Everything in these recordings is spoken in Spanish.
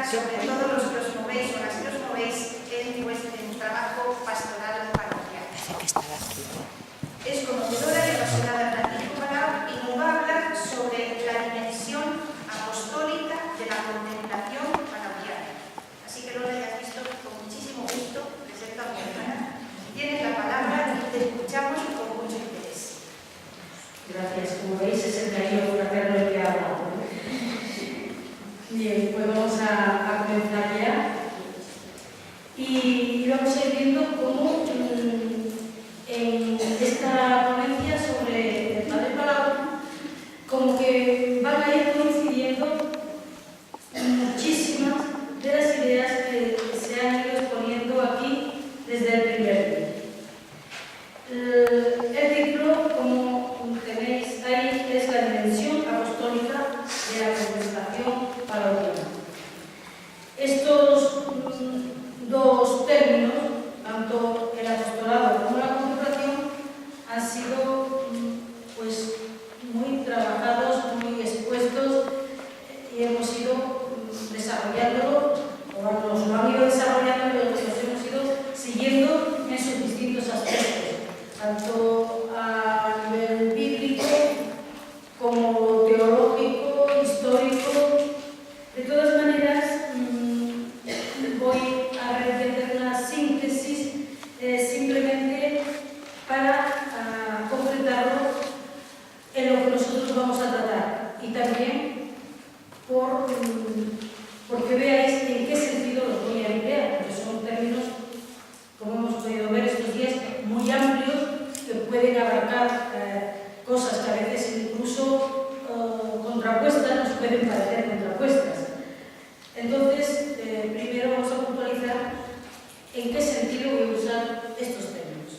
sobre todo los que os movéis o las que os movéis en vuestro trabajo pastoral parroquial. Es conocedora y apasionada Francisco Palau y nos va a hablar sobre la dimensión apostólica de la contemplación parroquial. Así que Lola, ya has visto, con muchísimo gusto presento a mi hermana. Tienes la palabra y te escuchamos con mucho interés. Gracias. Como veis, es el cariño por hacerlo el que habla. Bien, pues vamos a comenzar ya. Y vamos a ir viendo cómo en esta ponencia sobre el Padre Palau, como que van a ir coincidiendo muchísimas de las ideas que se han ido exponiendo aquí desde el primer día. El título, como tenéis ahí, es la dimensión apostólica de la contemplación parroquial. Estos dos términos, tanto el apostolado como la contemplación, han sido pues muy trabajados, muy expuestos y hemos ido desarrollándolo, o nos lo han ido desarrollando y los hemos ido siguiendo en sus distintos aspectos, tanto a nivel bíblico como teológico, histórico. De todas maneras, voy a realizar una síntesis simplemente para concretarlo en lo que nosotros vamos a tratar y también porque veáis en qué sentido los voy a emplear, porque son términos, como hemos podido ver estos días, muy amplios que pueden abarcar cosas que a veces incluso contrapuestas, nos pueden parecer contrapuestas. Entonces, primero vamos a puntualizar en qué sentido voy a usar estos términos.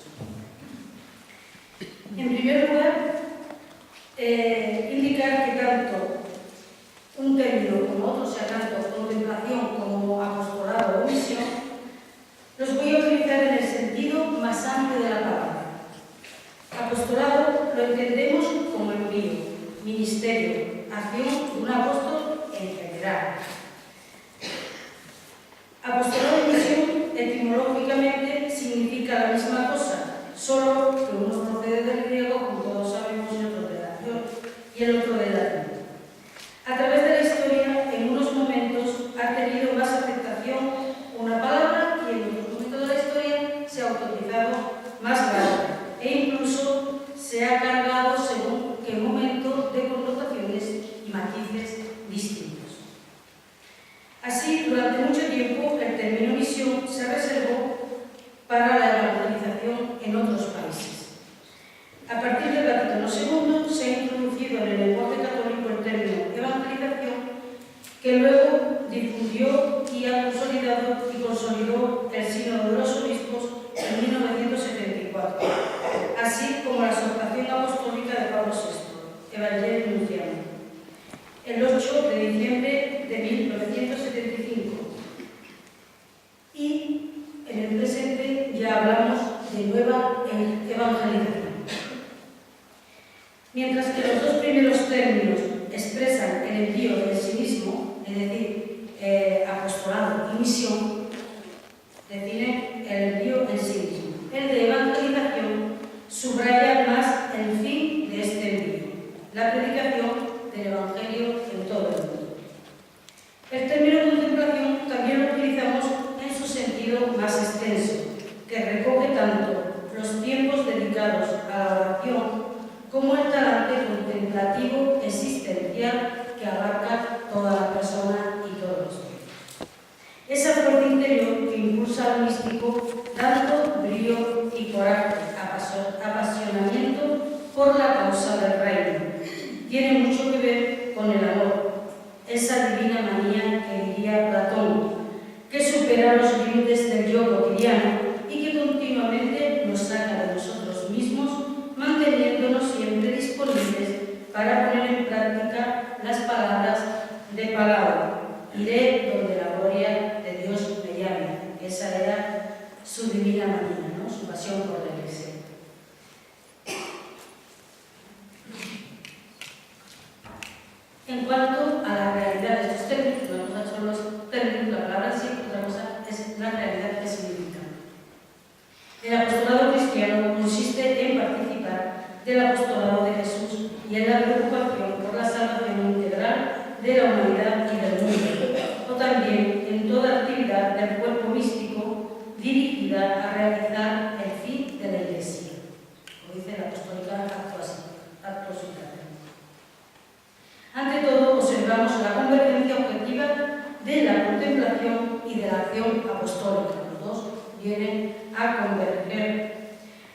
En primer lugar, indicar que tanto un término como otro, o sea, tanto contemplación como apostolado o misión, los voy a utilizar en el sentido más amplio de la palabra. Apostolado lo entendemos como envío, ministerio, acción de un apóstol en general. Apostolado y misión etimológicamente significa la misma cosa, solo que uno procede del griego, como todos sabemos, y otro del latín, y el otro del latín. A través de la historia, en unos momentos ha tenido más aceptación una palabra y en otros momentos de la historia se ha utilizado más grande e incluso se ha cargado según qué momento de connotaciones y matices distintos. Así, durante mucho tiempo, el término misión se reservó para la evangelización en otros países. A partir del Vaticano II se ha introducido en el lenguaje católico el término evangelización, que luego difundió y ha consolidado y consolidó el Sínodo de los Obispos en 1974, así como la exhortación apostólica de Pablo VI, Evangelii Nuntiandi, el 8 de diciembre de 1975. Y en el presente ya hablamos de nueva evangelización. Mientras que los dos primeros términos expresan el envío del sí mismo, es decir, apostolado y misión, definen el envío en sí mismo. El de evangelización subraya más el fin de este envío, la predicación del Evangelio en todo el mundo. El término contemplación también lo utilizamos en su sentido más extenso, que recoge tanto los tiempos dedicados a la oración como el talante contemplativo existencial que abarca toda la persona y todo el espíritu. Esa fuerza interior que impulsa al místico dando brío y coraje, apasionamiento por la causa del reino. Tiene mucho que ver con el amor, esa divina manía que diría Platón, que supera los límites del yo cotidiano y que continuamente nos saca de nosotros mismos, manteniéndonos siempre disponibles para poner en práctica las palabras de Palau: iré donde la gloria de Dios me llame. Esa era su divina manía, ¿no? Su pasión por la Iglesia. En cuanto a la realidad de estos términos, vamos a hacer los términos la acción apostólica. Los dos vienen a converger.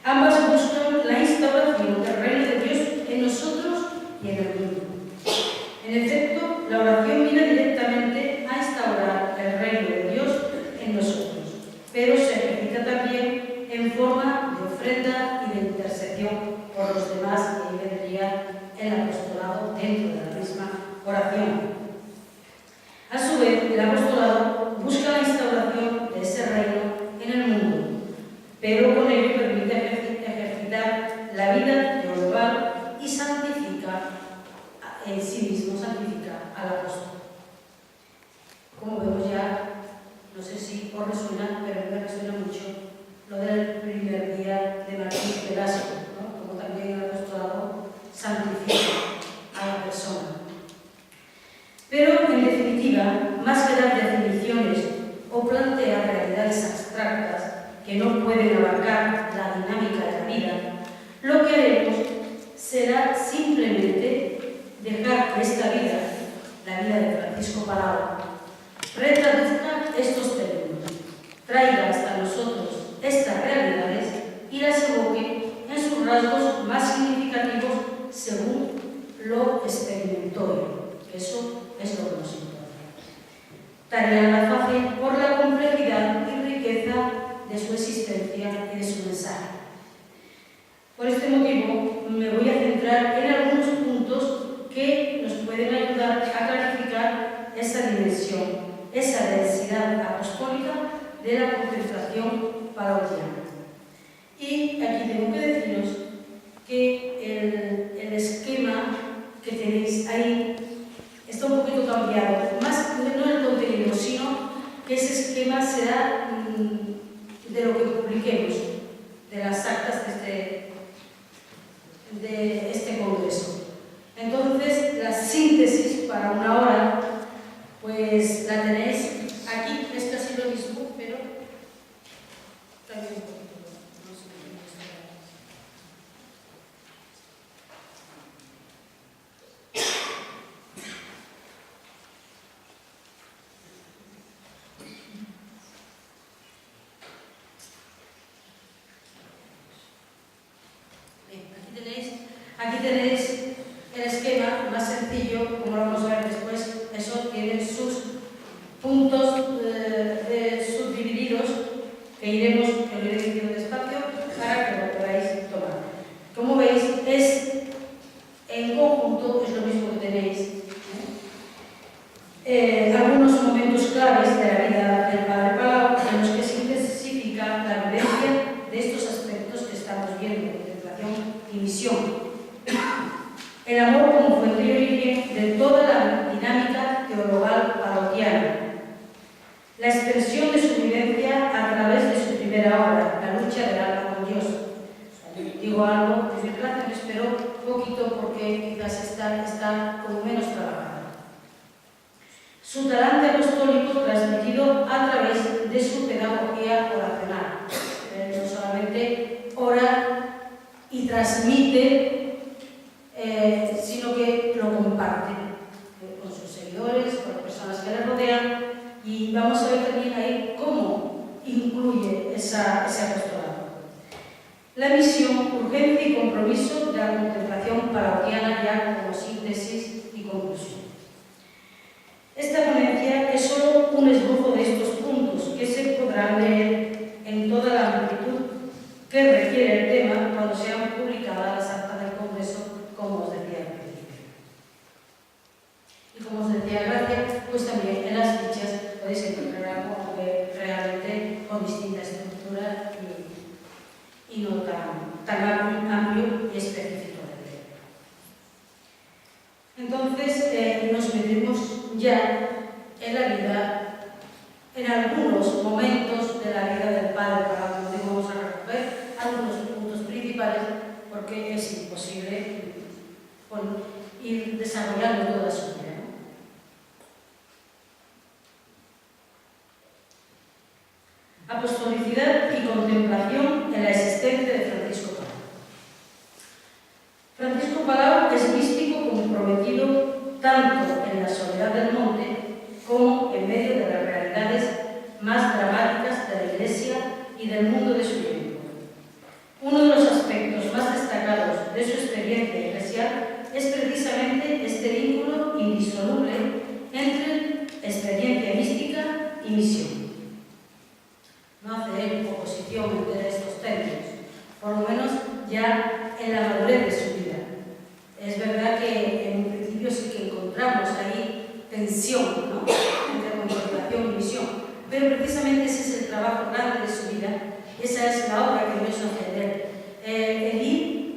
Ambas buscan la instauración del reino de Dios en nosotros y en el mundo. En efecto, la oración viene directamente a instaurar el reino de Dios en nosotros, pero se ejercita también en forma de ofrenda y de intercesión por los demás, y ahí vendría el apostolado dentro de la misma oración. A su vez, el apostolado busca la instauración de ese reino en el mundo, pero con ello permite ejercitar la vida teologal y santifica en sí mismo, santifica al apóstol. Como vemos ya, no sé si os resuena, pero me resuena mucho lo del primer día de Martín Velasco, ¿no? Como también el apostolado santifica a la persona. Pero, en definitiva, más que dar definiciones o plantear realidades abstractas que no pueden abarcar la dinámica de la vida, lo que haremos será simplemente dejar que esta vida, la vida de Francisco Palau, retraduzca estos términos, traiga hasta nosotros estas realidades y las evoque en sus rasgos más significativos según lo experimentó, que eso es lo que nos importa. Tarea nada fácil por la complejidad y riqueza de su existencia y de su mensaje. Por este motivo, me voy a centrar en algunos puntos que nos pueden ayudar a clarificar esa dimensión, esa densidad apostólica de la contemplación parroquiana. Y aquí tengo que deciros que el esquema que tenéis ahí está un poquito cambiado, más no el contenido, sino que ese esquema será de lo que publiquemos, de las actas de este congreso. Entonces, la síntesis para una hora, pues la tenéis aquí, es casi lo mismo, pero también un poquito. Aquí tenéis el esquema más sencillo, como lo vamos a ver después. Eso tiene sus puntos subdivididos que lo iré diciendo despacio para que lo podáis tomar. Como veis, en conjunto es lo mismo que tenéis. Algunos momentos claves de la vida del Padre Palau en los que se intensifica la vivencia de estos aspectos que estamos viendo, contemplación y misión. El amor como fuente y origen de toda la dinámica teologal parroquiana. La expresión de su vivencia a través de su primera obra, la lucha del alma con Dios. Digo algo de declaraciones, pero poquito porque quizás está como menos trabajada. Su talante apostólico transmitido a través de su pedagogía oracional. No solamente ora y transmite, sino que lo comparte con sus seguidores, con las personas que le rodean, y vamos a ver también ahí cómo incluye ese apostolado. La misión, urgencia y compromiso de la contemplación parroquiana ya como síntesis y conclusión. Esta ponencia es solo un esbozo de estos puntos que se podrán leer en toda la amplitud que requiere el tema cuando sean publicadas las actas del Congreso, como os decía al principio. Y como os decía, gracias, pues también en las fichas podéis encontrar algo que realmente con distinta estructura y no tan amplio y específico de tema. Entonces, nos metemos ya en la vida, en algunos momentos de la vida del Padre, para donde vamos a recoger algunos puntos principales, porque es imposible ir desarrollando toda su vida. Apostolicidad y contemplación en la existencia de Francisco Palau. Francisco Palau es místico comprometido tanto en la soledad del monte como en medio de las realidades más misión. No hace él oposición entre estos términos, por lo menos ya en la madurez de su vida. Es verdad que en un principio sí que encontramos ahí tensión, ¿no?, entre contemplación y misión, pero precisamente ese es el trabajo grande de su vida, esa es la obra que Dios nos hace, el ir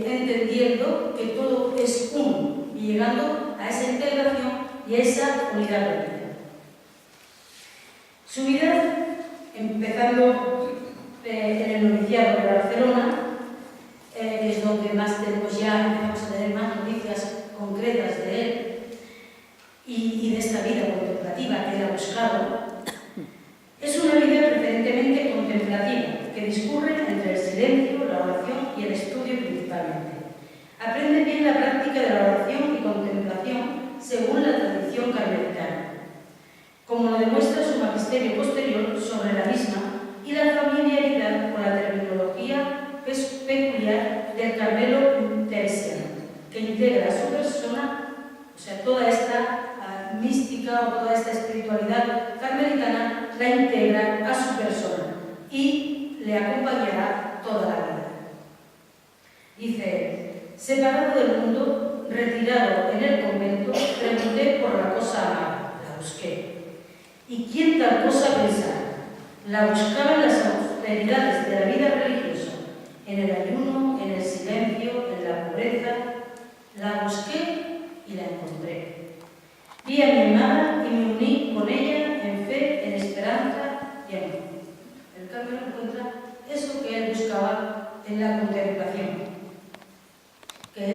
entendiendo que todo es uno y llegando a esa integración y a esa unidad de vida. Su vida, empezando en el noviciado de Barcelona, que es donde más tenemos ya, empezamos a tener más noticias concretas de él y de esta vida contemplativa que él ha buscado, es una vida preferentemente contemplativa, que discurre entre el silencio, la oración y el estudio principalmente. Aprende bien la práctica de la oración y contemplación según la tradición carmelitana, como lo demuestra su magisterio posterior sobre la misma y la familiaridad con la terminología peculiar del Carmelo teresiano, que integra a su persona, o sea, toda esta mística o toda esta espiritualidad carmelitana la integra a su persona y le acompañará toda la vida. Dice: separado del mundo, retirado en el convento, pregunté por la cosa amada, la busqué. ¿Y quién tal cosa pensara? La buscaba en las austeridades de la vida religiosa, en el ayuno, en el silencio, en la pobreza. La busqué y la encontré. Vi a mi amada y me uní con ella en fe, en esperanza y amor. El Carmelo encuentra eso que él buscaba en la contemplación.